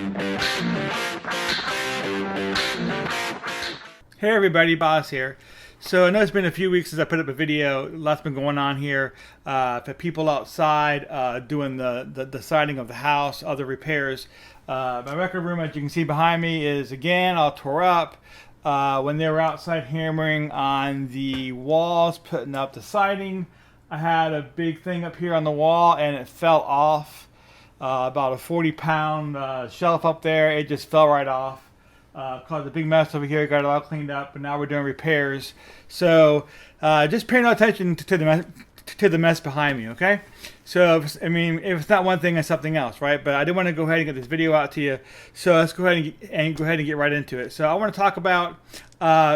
Hey everybody, Boss here. So I know it's been a few weeks since I put up a video. Lots been going on here. For people outside doing the siding of the house, other repairs. My record room, as you can see behind me, is again all tore up. When they were outside hammering on the walls, putting up the siding, I had a big thing up here on the wall and it fell off. About a 40-pound shelf up there. It just fell right off. Caused a big mess over here. Got it all cleaned up, and now we're doing repairs. So just pay no attention to the mess behind me, okay? So if it's not one thing, it's something else, right? But I did want to go ahead and get this video out to you. So let's go ahead and get right into it. So I want to talk about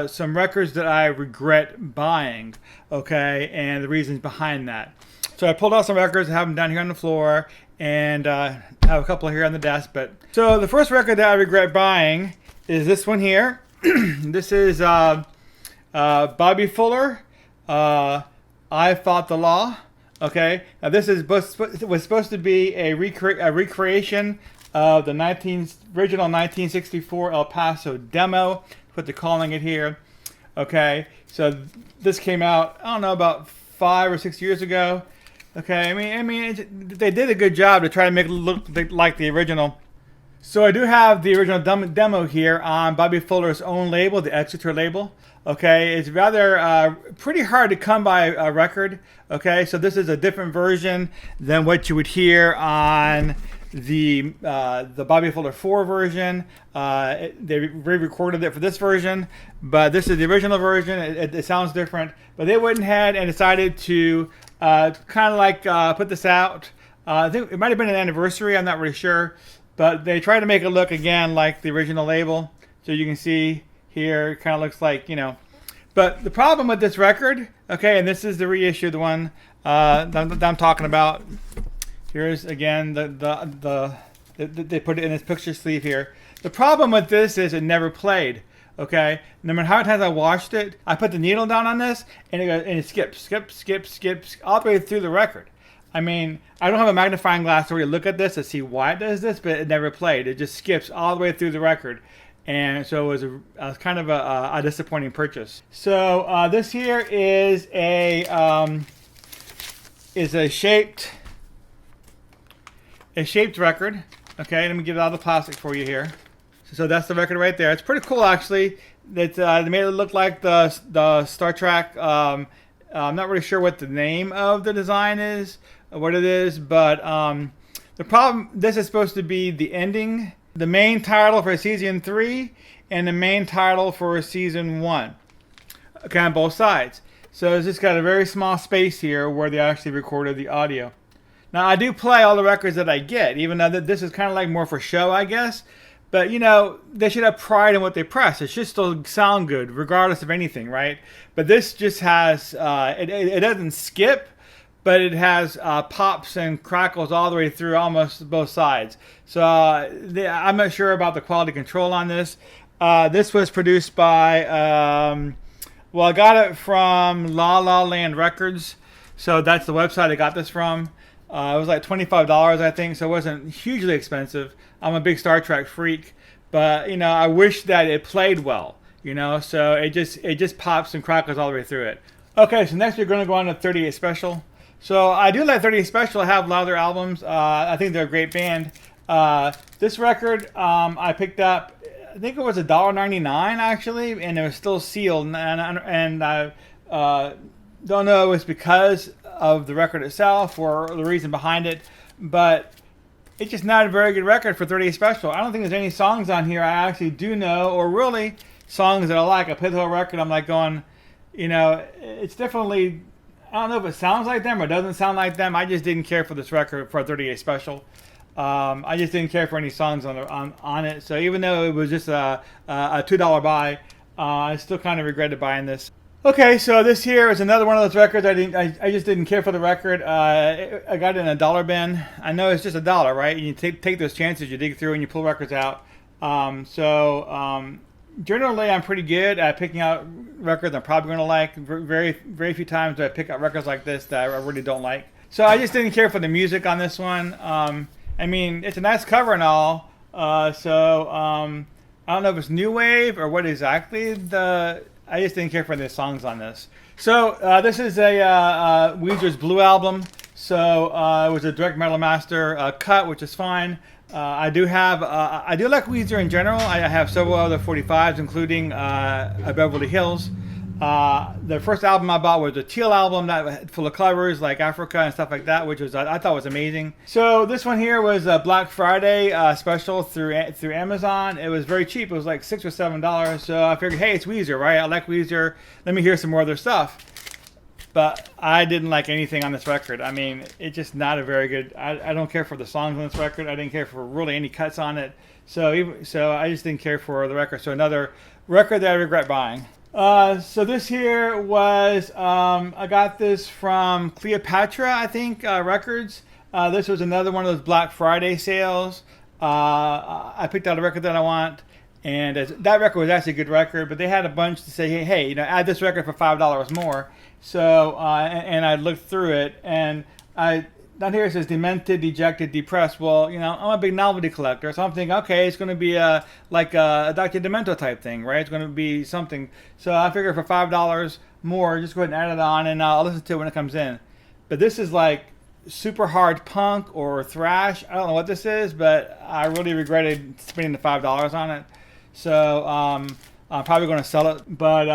some records that I regret buying, okay, and the reasons behind that. So I pulled out some records. I have them down here on the floor, and I have a couple here on the desk. But so the first record that I regret buying is this one here. This is Bobby Fuller, I Fought the Law. Okay, now this was supposed to be a recreation of the original 1964 El Paso demo, what they're calling it here. Okay, so this came out, I don't know, about 5 or 6 years ago. Okay, they did a good job to try to make it look like the original. So I do have the original demo here on Bobby Fuller's own label, the Exeter label. Okay, it's rather pretty hard to come by a record. Okay, so this is a different version than what you would hear on the Bobby Fuller 4 version. They re-recorded it for this version, but this is the original version. It sounds different, but they went ahead and decided to kind of like put this out. I think it might have been an anniversary. I'm not really sure. But they try to make it look, again, like the original label. So you can see here, it kind of looks like, you know. But the problem with this record, okay, and this is the reissue, the one that I'm talking about. Here's, again, they put it in this picture sleeve here. The problem with this is it never played, okay? No matter how many times I watched it, I put the needle down on this, and it skips all the way through the record. I mean, I don't have a magnifying glass to really look at this to see why it does this, but it never played. It just skips all the way through the record. And so it was kind of a disappointing purchase. So this here is a shaped record. Okay, let me get it out of the plastic for you here. So that's the record right there. It's pretty cool, actually. They made it look like the Star Trek. I'm not really sure what the name of the design is, what it is, but the problem, this is supposed to be the ending, the main title for season 3 and the main title for season 1, okay, on both sides. So it's just got a very small space here where they actually recorded the audio. Now I do play all the records that I get, even though this is kind of like more for show, I guess. But, you know, they should have pride in what they press. It should still sound good, regardless of anything, right? But this just has, it doesn't skip, but it has pops and crackles all the way through almost both sides. So I'm not sure about the quality control on this. This was produced by, well, I got it from La La Land Records. So that's the website I got this from. It was like $25, I think, so it wasn't hugely expensive. I'm a big Star Trek freak, but, you know, I wish that it played well, you know, so it just pops and crackles all the way through it. Okay, so next we're going to go on to 38 Special. So I do like 38 Special. I have a lot of their albums. I think they're a great band. This record I picked up, I think it was $1.99 actually, and it was still sealed, and I don't know if it was because of the record itself or the reason behind it, but it's just not a very good record for 38 Special. I don't think there's any songs on here I actually do know, or really songs that I like. I played the whole record, I'm like going, you know, it's definitely, I don't know if it sounds like them or doesn't sound like them. I just didn't care for this record for 38 Special. I just didn't care for any songs on it. So even though it was just a $2 buy, I still kind of regretted buying this. Okay, so this here is another one of those records I just didn't care for the record. I got it in a dollar bin. I know it's just $1, right? You take those chances, you dig through and you pull records out. Generally I'm pretty good at picking out records I'm probably going to like. Very few times do I pick out records like this that I really don't like. So I just didn't care for the music on this one. I mean, it's a nice cover and all, I don't know if it's new wave or what exactly. I just didn't care for the songs on this. So this is a Weezer's Blue album. So it was a direct metal master cut, which is fine. I do like Weezer in general. I have several other 45s, including Beverly Hills. The first album I bought was a Teal album that full of covers like Africa and stuff like that, which was I thought was amazing. So this one here was a Black Friday special through Amazon. It was very cheap. It was like $6 or $7. So I figured, hey, it's Weezer, right? I like Weezer. Let me hear some more of their stuff. But I didn't like anything on this record. I mean, it's just not a very good. I don't care for the songs on this record. I didn't care for really any cuts on it. So I just didn't care for the record. So another record that I regret buying. So this here was, I got this from Cleopatra, I think, Records. This was another one of those Black Friday sales. I picked out a record that I want, and that record was actually a good record, but they had a bunch to say, hey, add this record for $5 more. So, and I looked through it, and down here it says demented, dejected, depressed. Well, I'm a big novelty collector, so I'm thinking, okay, it's going to be like a Dr. Demento type thing, right? It's going to be something. So I figured for $5 more, just go ahead and add it on, and I'll listen to it when it comes in. But this is like super hard punk or thrash. I don't know what this is, but I really regretted spending the $5 on it. So I'm probably going to sell it. But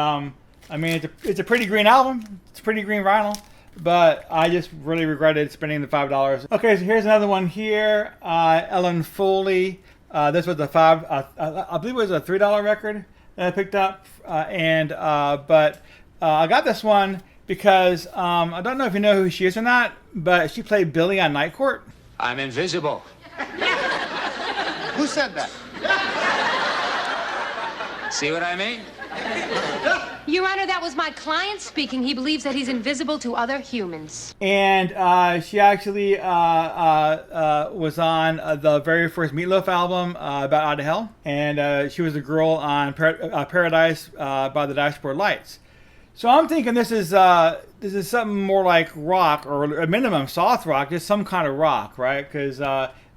I mean, it's a pretty green album. It's a pretty green vinyl. But I just really regretted spending the $5. Okay, so here's another one here. Ellen Foley. This was I believe it was a $3 record that I picked up. But I got this one because I don't know if you know who she is or not, but she played Billy on Night Court. I'm invisible. Who said that? See what I mean? Your Honor, that was my client speaking. He believes that he's invisible to other humans. And she actually was on the very first Meatloaf album, About Out of Hell. And she was the girl on Paradise by the Dashboard Lights. So I'm thinking this is something more like rock, or a minimum soft rock, just some kind of rock, right? Because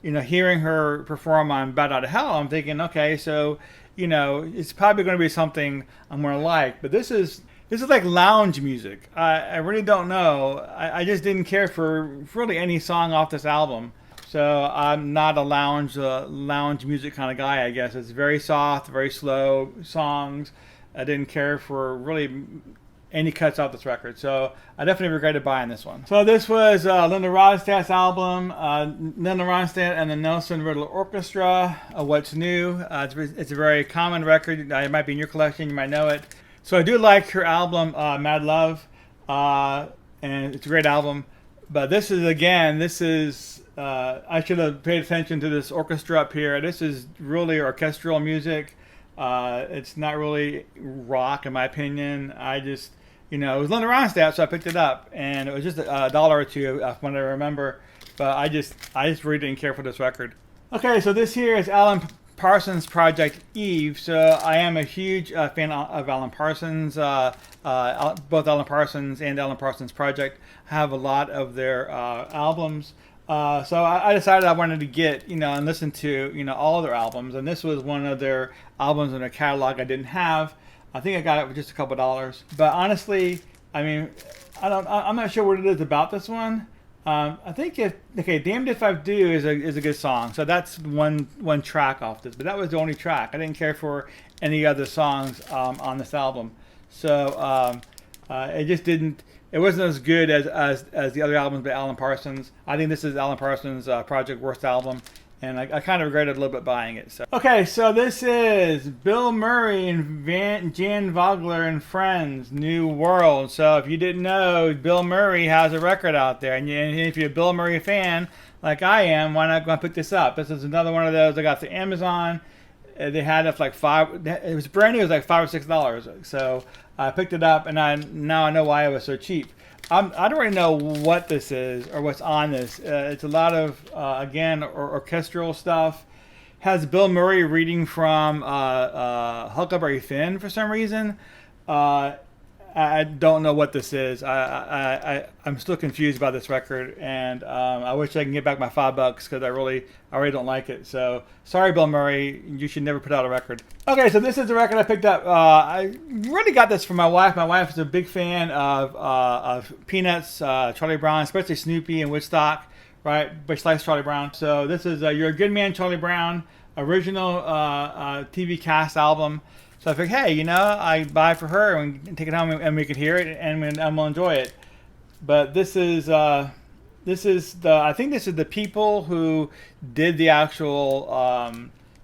hearing her perform on About Out of Hell, I'm thinking, okay, so it's probably going to be something I'm going to like. But this is like lounge music. I really don't know. I just didn't care for really any song off this album. So I'm not a lounge music kind of guy, I guess. It's very soft, very slow songs. I didn't care for really any cuts off this record. So I definitely regretted buying this one. So this was Linda Ronstadt's album, Linda Ronstadt and the Nelson Riddle Orchestra, What's New. It's a very common record. It might be in your collection. You might know it. So I do like her album, Mad Love, and it's a great album. But this is, I should have paid attention to this orchestra up here. This is really orchestral music. It's not really rock, in my opinion. It was Linda Ronstadt, so I picked it up, and it was just $1 or $2 from what I remember. But I just really didn't care for this record. Okay, so this here is Alan Parsons' Project Eve. So I am a huge fan of Alan Parsons. Both Alan Parsons and Alan Parsons Project have a lot of their albums. So I decided I wanted to get, and listen to, all their albums. And this was one of their albums in their catalog I didn't have. I think I got it for just a couple $. But honestly, I mean, I'm not sure what it is about this one. I think Damned If I Do is a good song. So that's one track off this. But that was the only track. I didn't care for any other songs on this album. So it just didn't. It wasn't as good as the other albums by Alan Parsons. I think this is Alan Parsons' Project worst album, and I kind of regretted a little bit buying it. So okay, so this is Bill Murray and Jan Vogler and Friends, New World. So if you didn't know, Bill Murray has a record out there, and if you're a Bill Murray fan like I am, why not go and pick this up? This is another one of those I got through Amazon. They had it for like it was brand new. It was like $5 or $6. So I picked it up, and now I know why it was so cheap. I don't really know what this is or what's on this. It's a lot of again orchestral stuff. Has Bill Murray reading from Huckleberry Finn for some reason. I I don't know what this is. I'm still confused about this record, and I wish I can get back my $5 because I really don't like it. So sorry, Bill Murray, you should never put out a record. Okay, so this is the record I picked up. I really got this from my wife. My wife is a big fan of Peanuts, Charlie Brown, especially Snoopy and Woodstock, right? But she likes Charlie Brown. So this is You're a Good Man, Charlie Brown, original TV cast album. So I figured, hey, you know, I buy it for her and take it home and we could hear it and we'll enjoy it. But this is I think this is the people who did the actual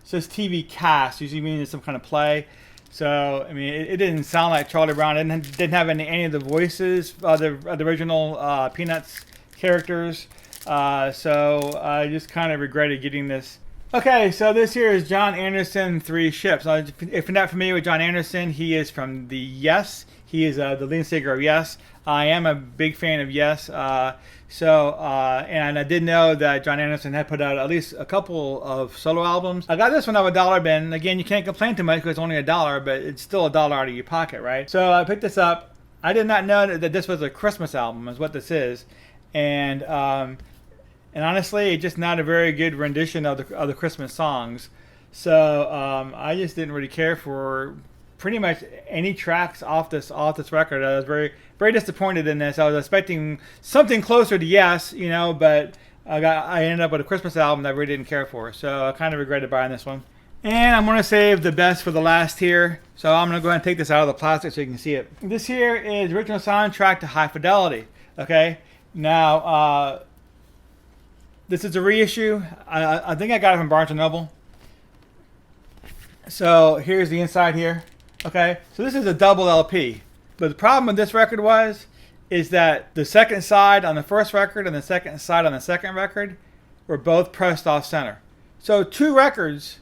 says TV cast. Usually means some kind of play. So I mean, it didn't sound like Charlie Brown. It didn't have any of the voices of the original Peanuts characters. So I just kind of regretted getting this. Okay, so this here is Jon Anderson, Three Ships. If you're not familiar with Jon Anderson, he is from the Yes. He is the lead singer of Yes. I am a big fan of Yes. And I did know that Jon Anderson had put out at least a couple of solo albums. I got this one off a dollar bin. Again, you can't complain too much because it's only $1, but it's still $1 out of your pocket, right? So I picked this up. I did not know that this was a Christmas album, is what this is. And honestly, it's just not a very good rendition of the Christmas songs. So I just didn't really care for pretty much any tracks off this record. I was very disappointed in this. I was expecting something closer to Yes, you know, but I ended up with a Christmas album that I really didn't care for. So I kind of regretted buying this one. And I'm going to save the best for the last here. So I'm going to go ahead and take this out of the plastic so you can see it. This here is the original soundtrack to High Fidelity. Okay, now this is a reissue. I think I got it from Barnes & Noble. So here's the inside here. Okay, so this is a double LP. But the problem with this record is that the second side on the first record and the second side on the second record were both pressed off center. So 2 records,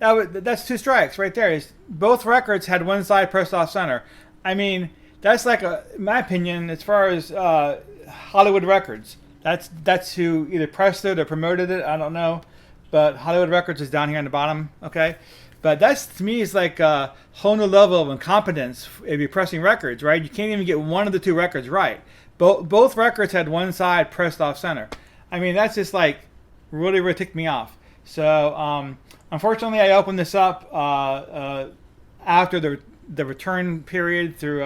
that's 2 strikes right there. Both records had one side pressed off center. I mean, that's like, in my opinion, as far as Hollywood Records. That's who either pressed it or promoted it. I don't know, but Hollywood Records is down here on the bottom. Okay, but that's, to me, is like a whole new level of incompetence if you're pressing records, right? You can't even get one of the 2 records right. Both records had one side pressed off center. I mean, that's just like really ticked me off. So unfortunately, I opened this up after the return period through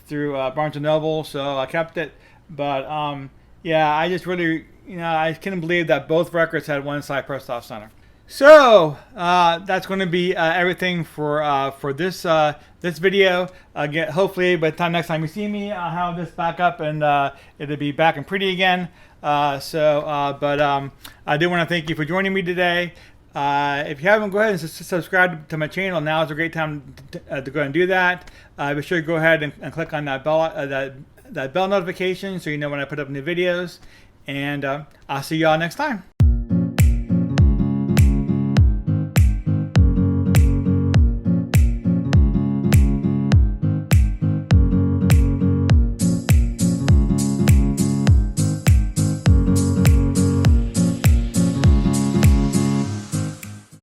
Barnes & Noble, so I kept it. But yeah, I just really, I couldn't believe that both records had one side pressed off center. So that's going to be everything for this video. Again, hopefully by the time next time you see me, I'll have this back up and it'll be back and pretty again. But I do want to thank you for joining me today. If you haven't, go ahead and subscribe to my channel. Now is a great time to go ahead and do that. Be sure to go ahead and click on that bell notification so you know when I put up new videos. And I'll see y'all next time.